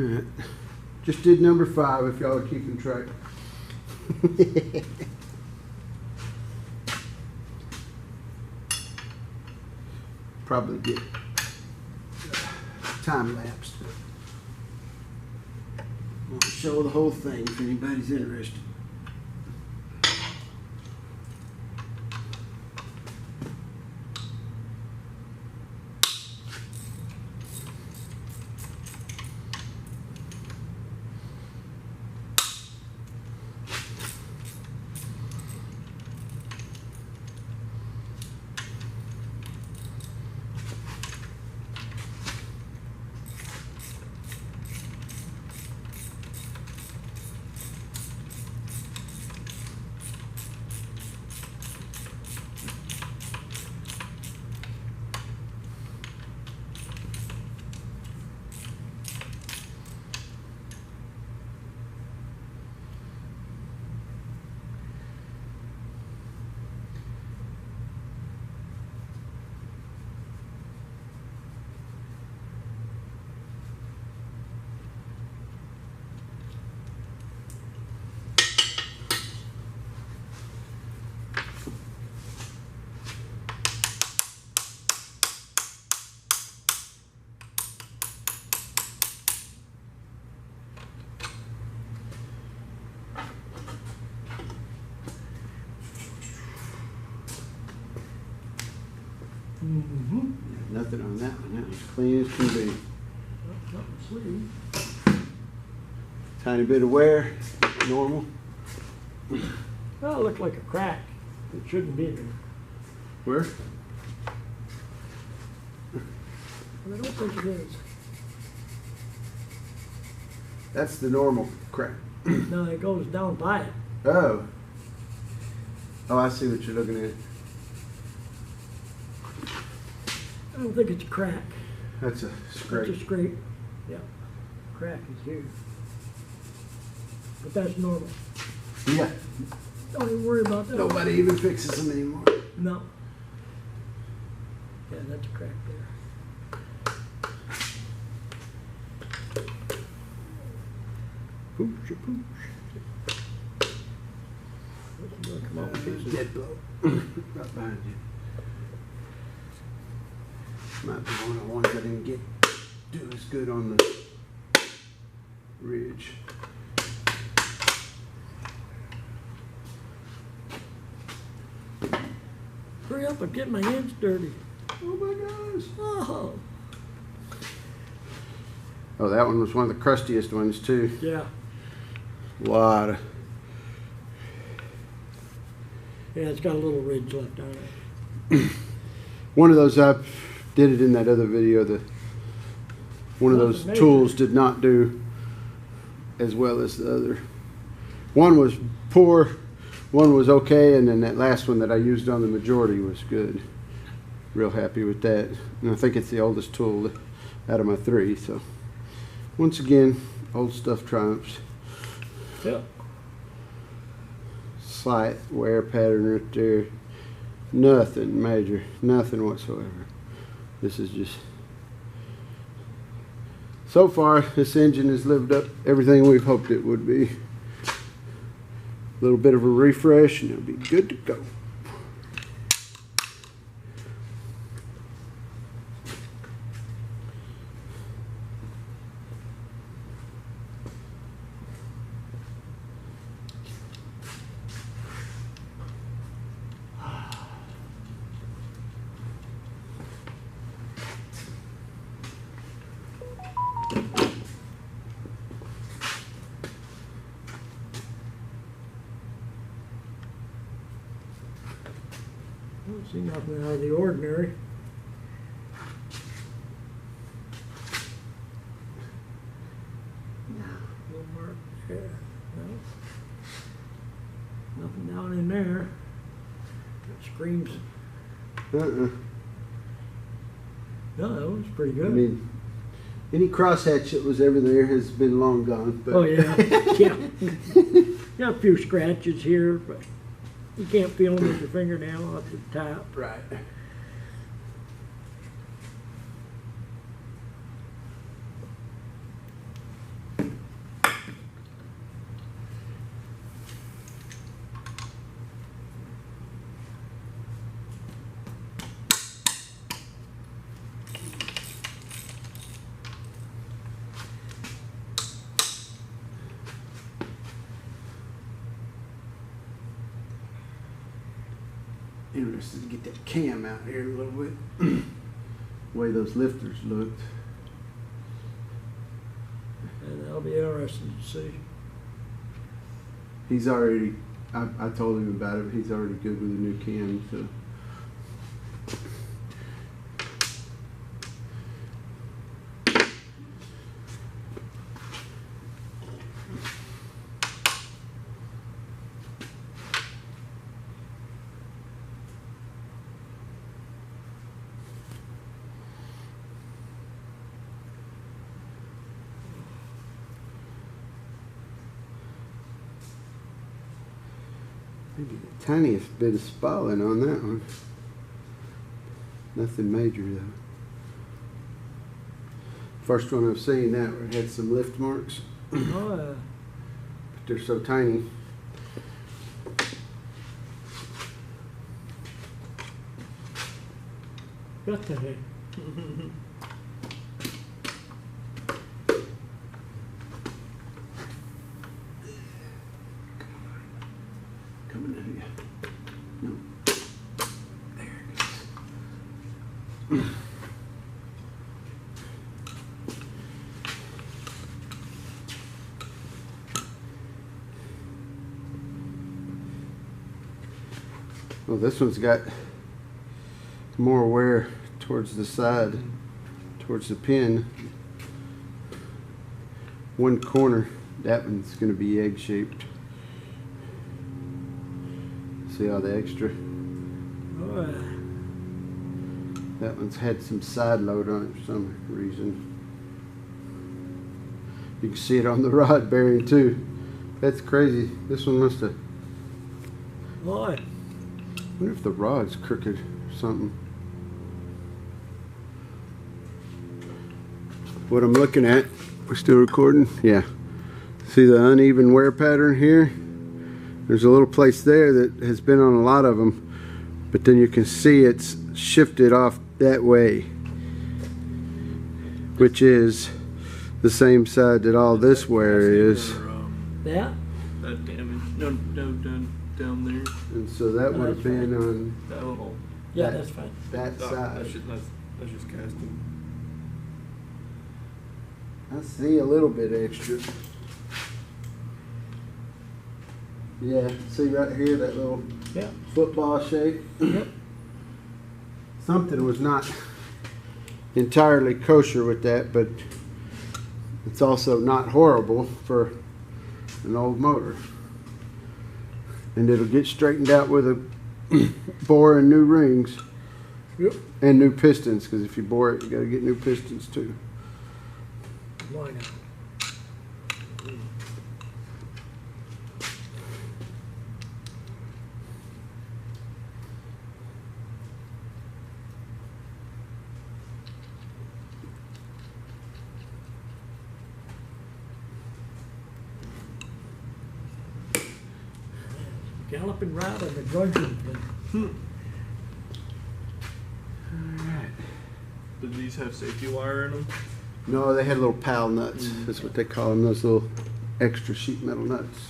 Alright. Just did number 5 if y'all are keeping track. Probably get time lapsed. I want to show the whole thing if anybody's interested. Nothing on that one. That was clean as can be. Tiny bit of wear, normal. Well, it looked like a crack. It shouldn't be there. Where? I don't think it is. That's the normal crack. No, it goes down by it. Oh. Oh, I see what you're looking at. I don't think it's a crack. That's a scrape. That's a scrape. Yeah. Crack is here. But that's normal. Yeah. Don't even worry about that. Nobody even fixes them anymore. No. Yeah, that's a crack there. Pooch, pooch. Come on, Dead blow. Right behind you. Might be one of the ones I didn't do as good on the ridge. Hurry up, I'm getting my hands dirty. Oh my gosh. Oh. Oh, that one was one of the crustiest ones too. Yeah. Lot of. Yeah, it's got a little ridge left on it. One of those I did it in that other video. One of those tools did not do as well as the other. One was poor, one was okay, and then that last one that I used on the majority was good. Real happy with that. And I think it's the oldest tool out of my 3. So once again, old stuff triumphs. Yeah. Slight wear pattern right there. Nothing major, nothing whatsoever. This is just, so far this engine has lived up everything we've hoped it would be. A little bit of a refresh and it'll be good to go. Don't see nothing out of the ordinary. No mark there. No. Nothing down in there. It screams. No, that was pretty good. I mean, any crosshatch that was ever there has been long gone. But oh yeah, yeah. Got a few scratches here, but you can't feel them with your fingernail up the top. Right. Interested to get that cam out here a little bit. The way those lifters looked. And that'll be interesting to see. He's already, I told him about it, but he's already good with the new cam, so. Maybe the tiniest bit of spalling on that one. Nothing major though. First one I've seen that where it had some lift marks. Oh, But they're so tiny. what the heck? Coming at you. No. There it goes. Well, this one's got more wear towards the side, towards the pin. One corner, that one's going to be egg-shaped. See all the extra? Oh, That one's had some side load on it for some reason. You can see it on the rod bearing too. That's crazy. This one must have. boy. I wonder if the rod's crooked or something. What I'm looking at, we're still recording? Yeah. See the uneven wear pattern here? There's a little place there that has been on a lot of them, but then you can see it's shifted off that way, which is the same side that all this wear is. That? That damage. No, down there. And so that would have been on That little. Yeah, That- that's fine. that Oh, side. that's just casting. I see a little bit extra. Yeah, see right here that little Yeah. football shape? Yep. Something was not entirely kosher with that, but it's also not horrible for an old motor. And it'll get straightened out with a bore and new rings. Yep. And new pistons, because if you bore it, you gotta get new pistons too. Why not? Galloping right on the junction thing. Did these have safety wire in them? No, they had little pal nuts. That's what they call them, those little extra sheet metal nuts.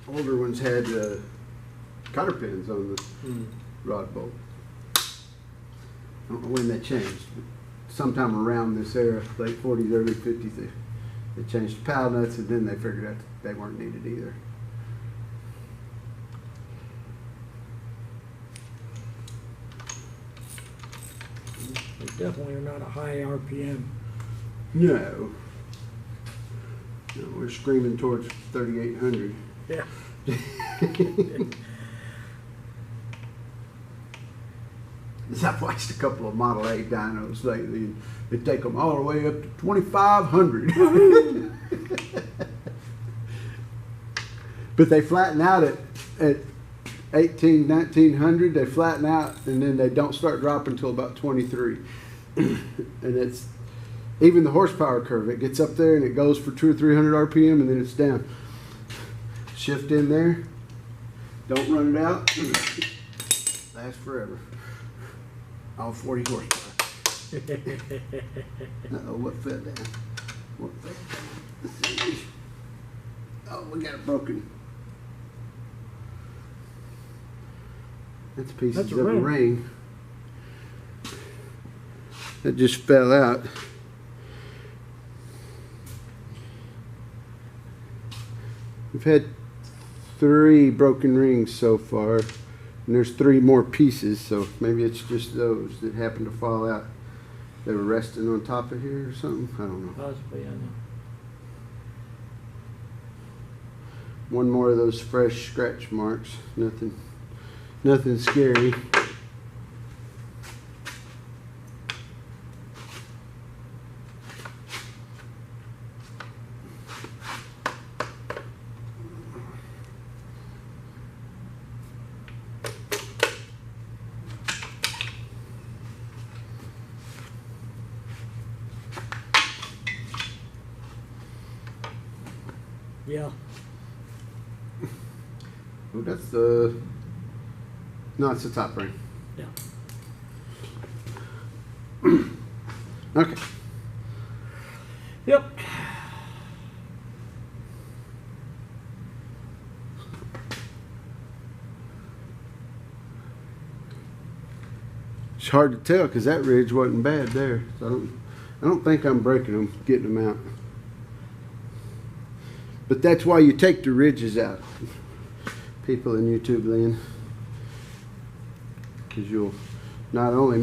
Older ones had cotter pins on the rod bolt. I don't know when they changed, but sometime around this era, late 40s, early 50s, they changed to pal nuts, and then they figured out they weren't needed either. They definitely are not a high RPM. No. No, we're screaming towards 3,800. Yeah. I've watched a couple of Model A dynos lately, and they take them all the way up to 2,500. But they flatten out at 18, 1900. They flatten out, and then they don't start dropping until about 23. And it's even the horsepower curve. It gets up there and it goes for 200 or 300 RPM, and then it's down. Shift in there. Don't run it out. Lasts forever. All 40 horsepower. Uh-oh, what fell down? What fell down? Let's see. Oh, we got it broken. That's pieces That's a of a ring. ring. That just fell out. We've had 3 broken rings so far, and there's 3 more pieces, so maybe it's just those that happened to fall out. They were resting on top of here or something. I don't know. Possibly, I know. One more of those fresh scratch marks. Nothing scary. Yeah. Oh, that's the. No, it's the top ring. Yeah. Okay. Yep. It's hard to tell because that ridge wasn't bad there. So I don't think I'm breaking them, getting them out. But that's why you take the ridges out, people in YouTube land, because you'll not only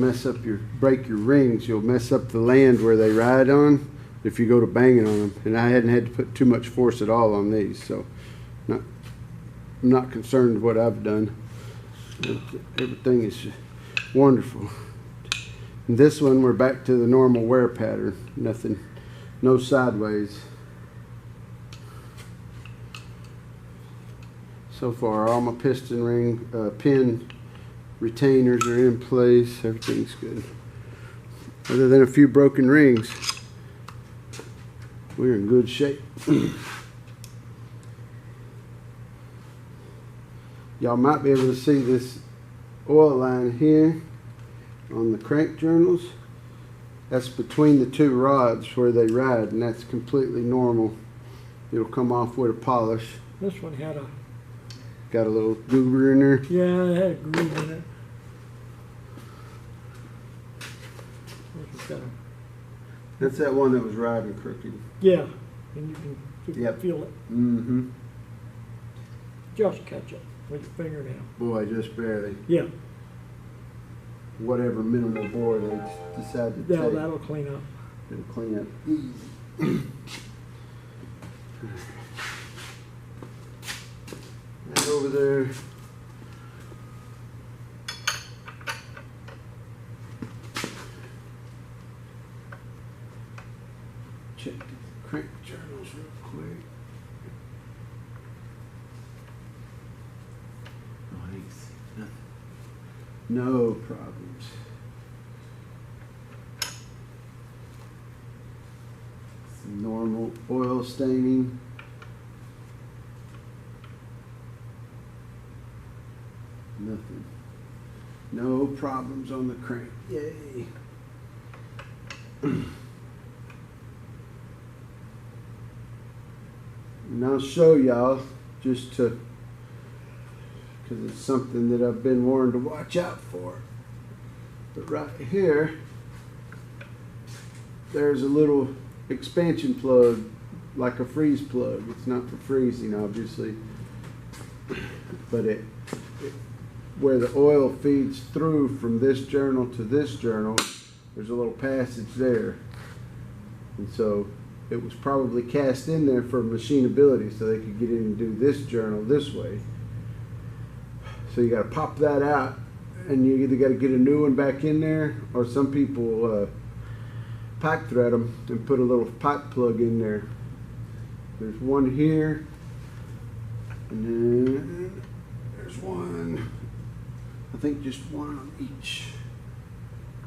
break your rings, you'll mess up the land where they ride on if you go to banging on them. And I hadn't had to put too much force at all on these, so I'm not concerned with what I've done. Everything is wonderful. And this one, we're back to the normal wear pattern. Nothing, no sideways. So far, all my piston ring, pin retainers are in place. Everything's good. Other than a few broken rings, we're in good shape. Y'all might be able to see this oil line here on the crank journals. That's between the 2 rods where they ride, and that's completely normal. It'll come off with a polish. This one had a, Got a little goober in there. yeah, it had a groove in it. This one's got a, That's that one that was riding crooked. yeah, and you can Yep. feel it. Mm-hmm. Just catch it with your fingernail. Boy, just barely. Yeah, Whatever minimal bore they decided to yeah, take, that'll clean up. it'll clean up easy. And over there, check the crank journals real quick. Oh, I ain't seen nothing. No problems. Some normal oil staining. Nothing. No problems on the crank. Yay. And I'll show y'all just to, because it's something that I've been warned to watch out for. But right here, there's a little expansion plug, like a freeze plug. It's not for freezing, obviously, but where the oil feeds through from this journal to this journal, there's a little passage there. And so it was probably cast in there for machinability so they could get in and do this journal this way. So you got to pop that out, and you either got to get a new one back in there, or some people pipe thread them and put a little pipe plug in there. There's one here, and then there's one, I think just one on each.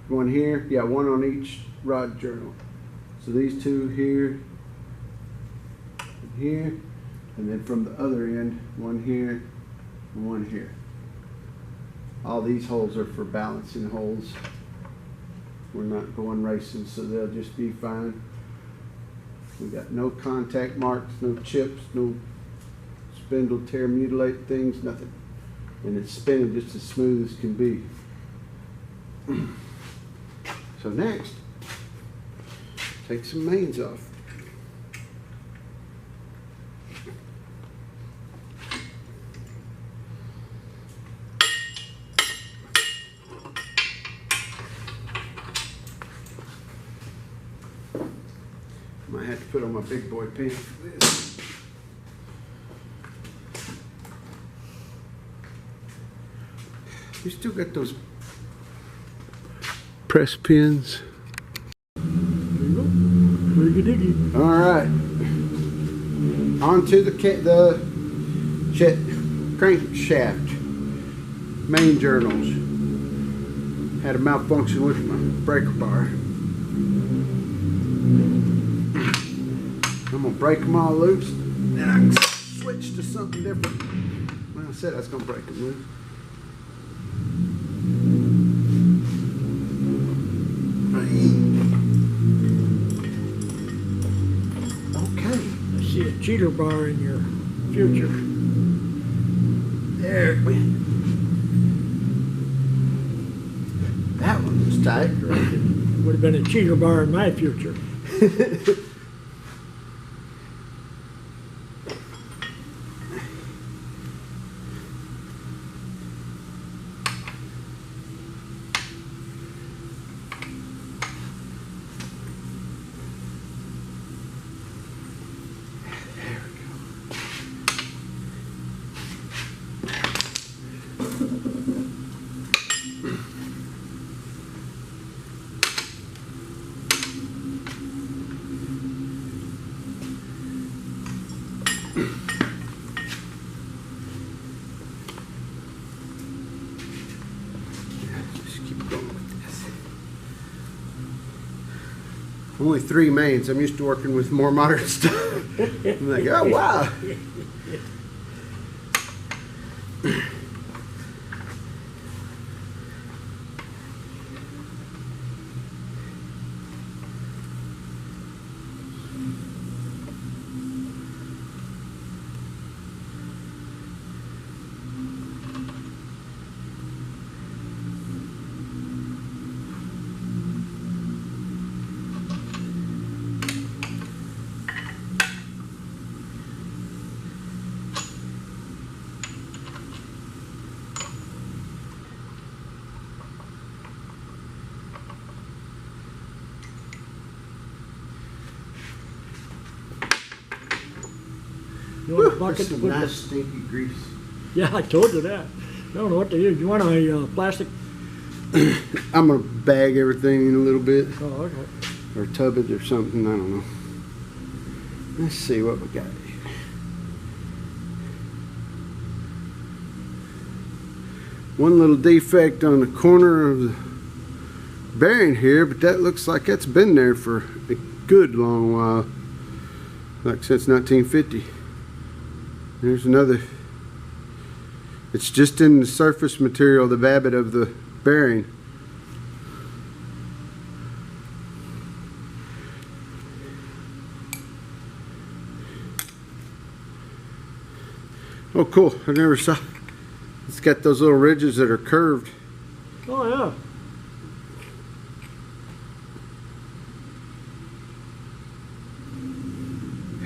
One here, yeah, one on each rod journal. So these 2 here, and here, and then from the other end, one here and one here. All these holes are for balancing holes. We're not going racing, so they'll just be fine. We got no contact marks, no chips, no spindle tear, mutilate things, nothing. and it's spinning just as smooth as can be. So next, take some mains off. Might have to put on my big boy pants for this. You still got those press pins? There you go. Diggy. All right. On to the crankshaft. Main journals. Had a malfunction with my breaker bar. I'm gonna break them all loose, then I can switch to something different. Well, I said I was gonna break them loose. Okay. I see a cheater bar in your future. There it went. That one was tight. Would have been a cheater bar in my future. Just keep going with this. Only 3 mains. I'm used to working with more modern stuff. I'm like, oh wow. You want a Whew, bucket that's to some put nice the, stinky grease. yeah, I told you that. I don't know what to do. Do you want a plastic? I'm gonna bag everything in a little bit, Oh, okay. or tub it or something. I don't know. Let's see what we got here. One little defect on the corner of the bearing here, but that looks like it's been there for a good long while, like since 1950. There's another. It's just in the surface material, the babbitt of the bearing. Oh, cool. I never saw. It's got those little ridges that are curved. Oh, yeah.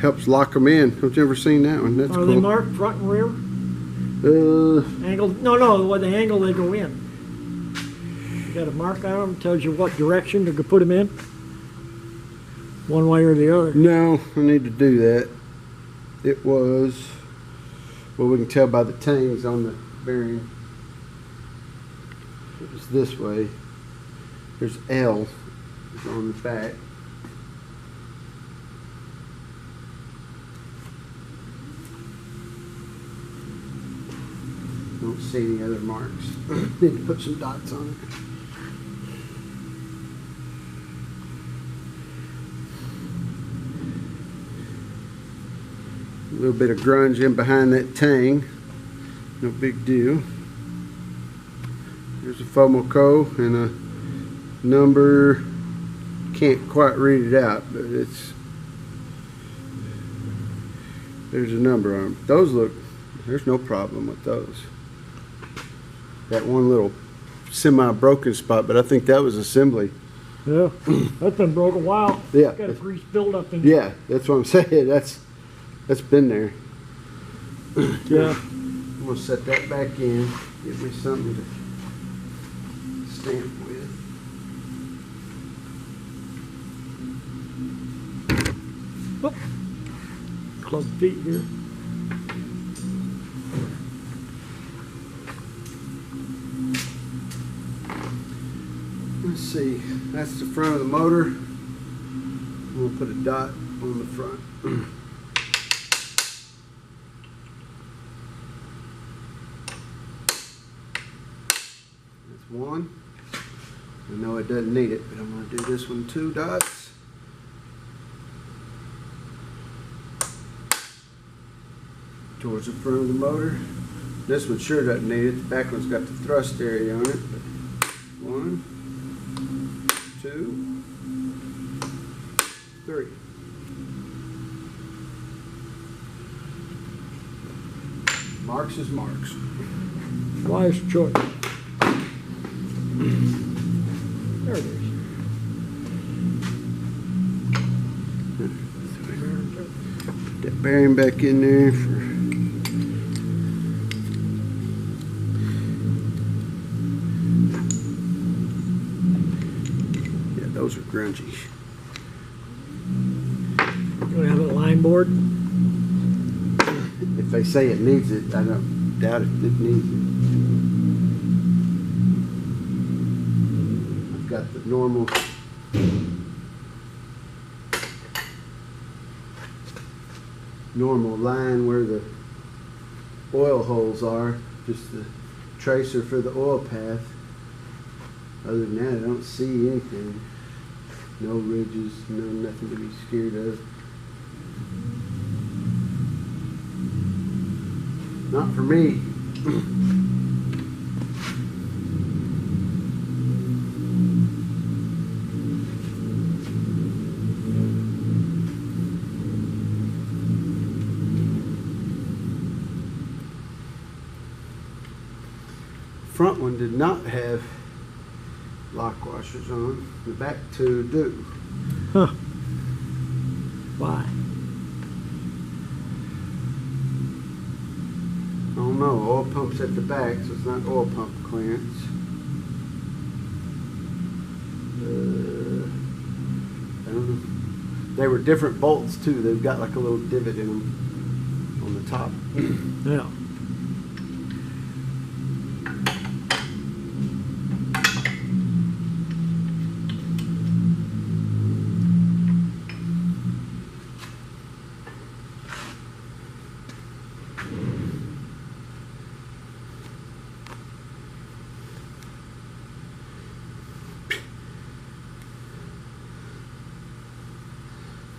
Helps lock them in. Have you ever seen that one? That's Are cool. they marked front and rear? Uh, Angle? No, what the angle they go in. You got a mark on them, tells you what direction to put them in. One way or the other. no, I need to do that. It was, well, we can tell by the tangs on the bearing. It was this way. There's L on the back. Don't see any other marks. Need to put some dots on it. A little bit of grunge in behind that tang. No big deal. There's a Fomoco and a number. Can't quite read it out, but it's, there's a number on them. Those look, there's no problem with those. that one little semi-broken spot, but I think that was assembly. Yeah, that's been broke a while. Yeah. Got a grease buildup in. Yeah, that's what I'm saying. That's been there. Yeah. I'm gonna set that back in. Give me something to stamp with. Oh. Club feet here. Let's see. That's the front of the motor. I'm gonna put a dot on the front. That's one. I know it doesn't need it, but I'm gonna do this one 2 dots. Towards the front of the motor. This one sure doesn't need it. The back one's got the thrust area on it. But 1, 2, 3. Marks is marks. Wise choice. There it is. Put that bearing back in there for. Yeah, those are grungy. You want to have a line board? If they say it needs it, I don't doubt it needs it. I've got the normal line where the oil holes are, just the tracer for the oil path. Other than that, I don't see anything. No ridges, nothing to be scared of. Not for me. Front one did not have lock washers on. The back two do. Huh. Why? I don't know. Oil pump's at the back, so it's not oil pump clearance. I don't know. They were different bolts too. They've got like a little divot in them on the top. Yeah.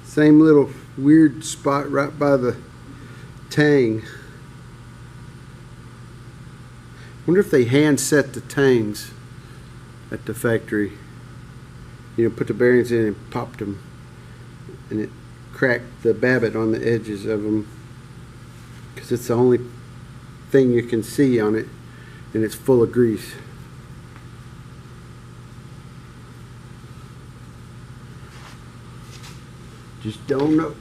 Same little weird spot right by the tang. Wonder if they hand set the tangs at the factory. You know, put the bearings in and popped them, and it cracked the babbitt on the edges of them because it's the only thing you can see on it, and it's full of grease. Just don't know.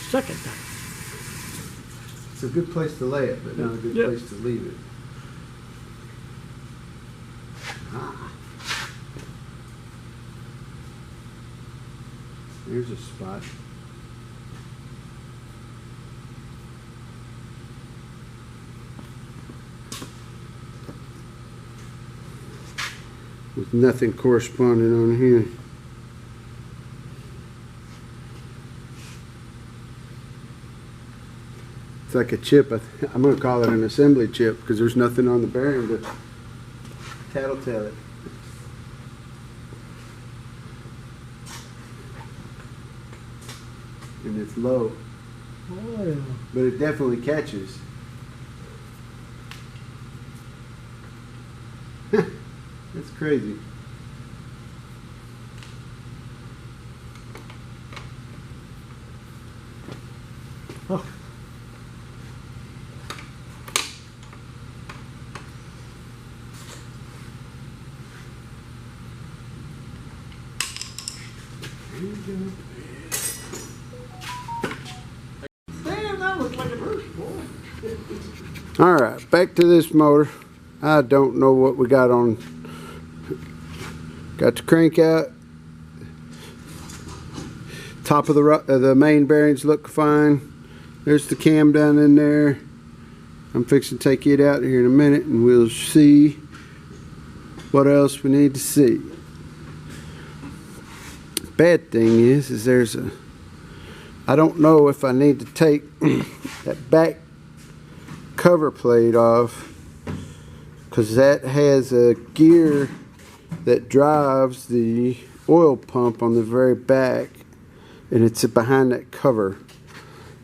Second time. It's a good place to lay it, but not a good Yep. place to leave it. Ah. There's a spot. With nothing corresponding on here. It's like a chip. I'm going to call it an assembly chip because there's nothing on the bearing to tattletale it. And it's low, Oh, yeah. but it definitely catches. That's crazy. Oh. Damn, that looks like a verse, boy. All right, back to this motor. I don't know what we got on. Got the crank out. Top of the main bearings look fine. There's the cam down in there. I'm fixing to take it out here in a minute and we'll see what else we need to see. Bad thing is there's a, I don't know if I need to take that back cover plate off, because that has a gear that drives the oil pump on the very back, and it's behind that cover.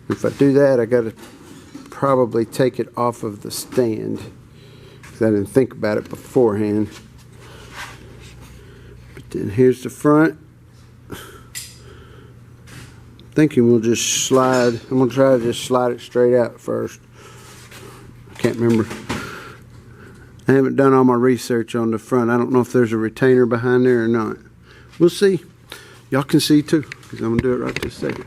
If I do that, I gotta probably take it off of the stand, because I didn't think about it beforehand. But then here's the front. Thinking we'll just slide. I'm gonna try to just slide it straight out first. I can't remember. I haven't done all my research on the front. I don't know if there's a retainer behind there or not. We'll see. Y'all can see too, because I'm gonna do it right this second.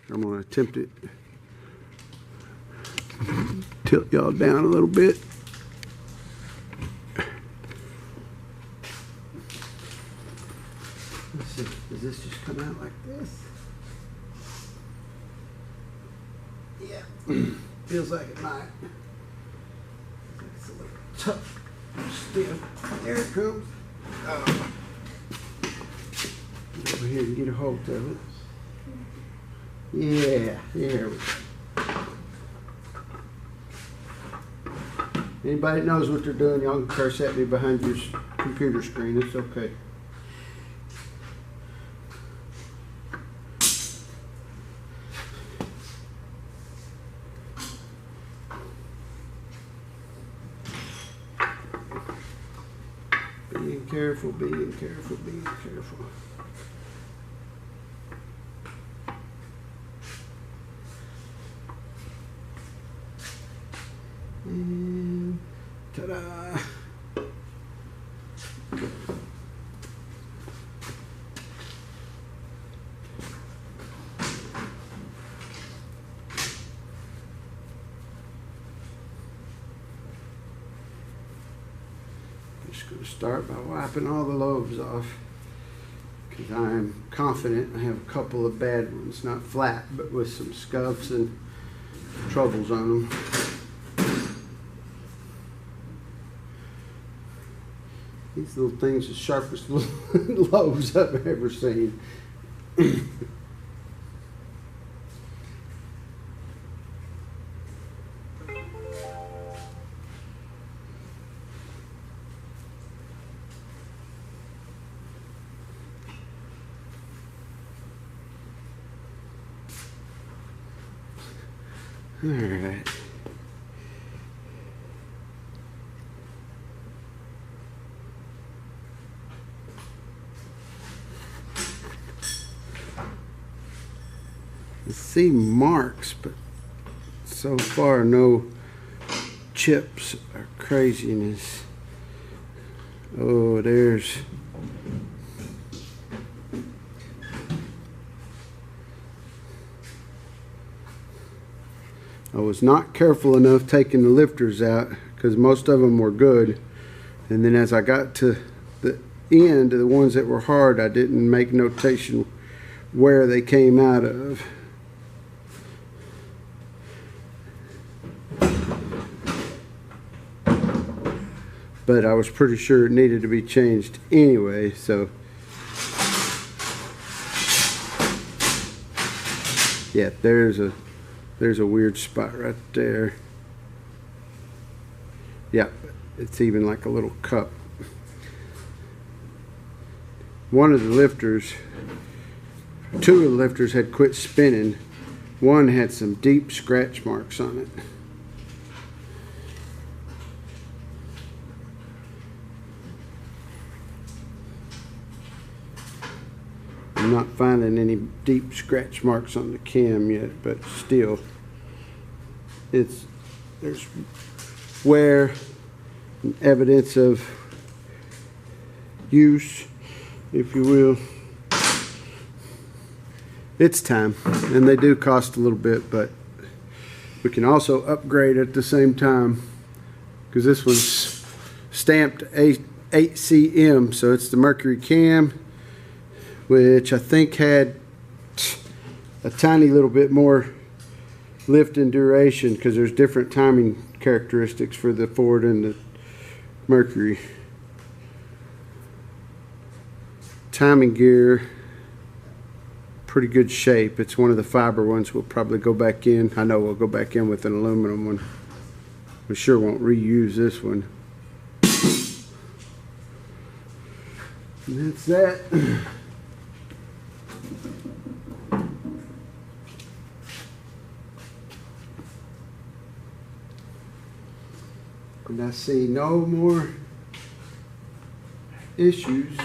I'm gonna attempt it. Tilt y'all down a little bit. Let's see. Does this just come out like this? Yeah. Feels like it might. It's a little tough. Stiff. There it comes. Get over here and get a hold of it. Yeah, there we go. Anybody that knows what they're doing, y'all can curse at me behind your computer screen. It's okay. Being careful, being careful, being careful. And ta-da! Just going to start by wiping all the lobes off, because I'm confident I have a couple of bad ones, not flat, but with some scuffs and troubles on them. These little things are the sharpest little lobes I've ever seen. All right. I see marks, but so far no chips or craziness. Oh, there's I was not careful enough taking the lifters out, because most of them were good, and then as I got to the end, the ones that were hard, I didn't make notation where they came out of. But I was pretty sure it needed to be changed anyway, so yeah, there's a weird spot right there. Yeah, it's even like a little cup. One of the lifters, two of the lifters had quit spinning. One had some deep scratch marks on it. I'm not finding any deep scratch marks on the cam yet, but still, there's wear and evidence of use, if you will. It's time, and they do cost a little bit, but we can also upgrade at the same time, because this one's stamped 8cm, so it's the Mercury cam, which I think had a tiny little bit more lift and duration, because there's different timing characteristics for the Ford and the Mercury. Timing gear, pretty good shape. It's one of the fiber ones. We'll probably go back in. I know we'll go back in with an aluminum one. We sure won't reuse this one. And that's that. And I see no more issues.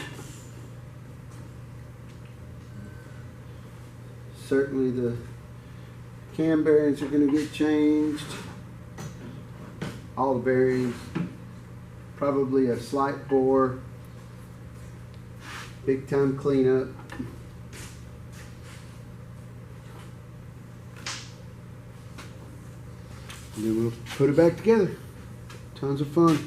Certainly the cam bearings are going to get changed. All the bearings. Probably a slight bore. Big time cleanup. And then we'll put it back together. Tons of fun.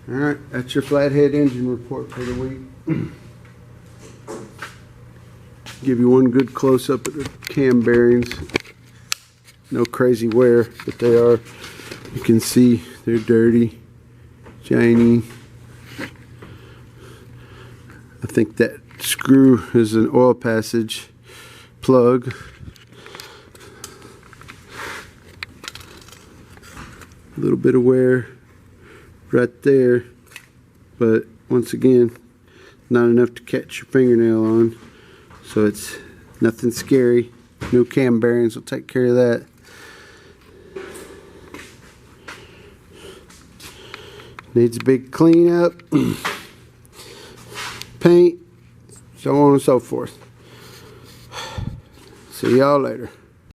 Alright, that's your flathead engine report for the week. Give you one good close up at the cam bearings. No crazy wear, but they are. You can see they're dirty, shiny. I think that screw is an oil passage plug. A little bit of wear right there, but once again, not enough to catch your fingernail on, so it's nothing scary. New cam bearings will take care of that. Needs a big cleanup, paint, so on and so forth. See y'all later.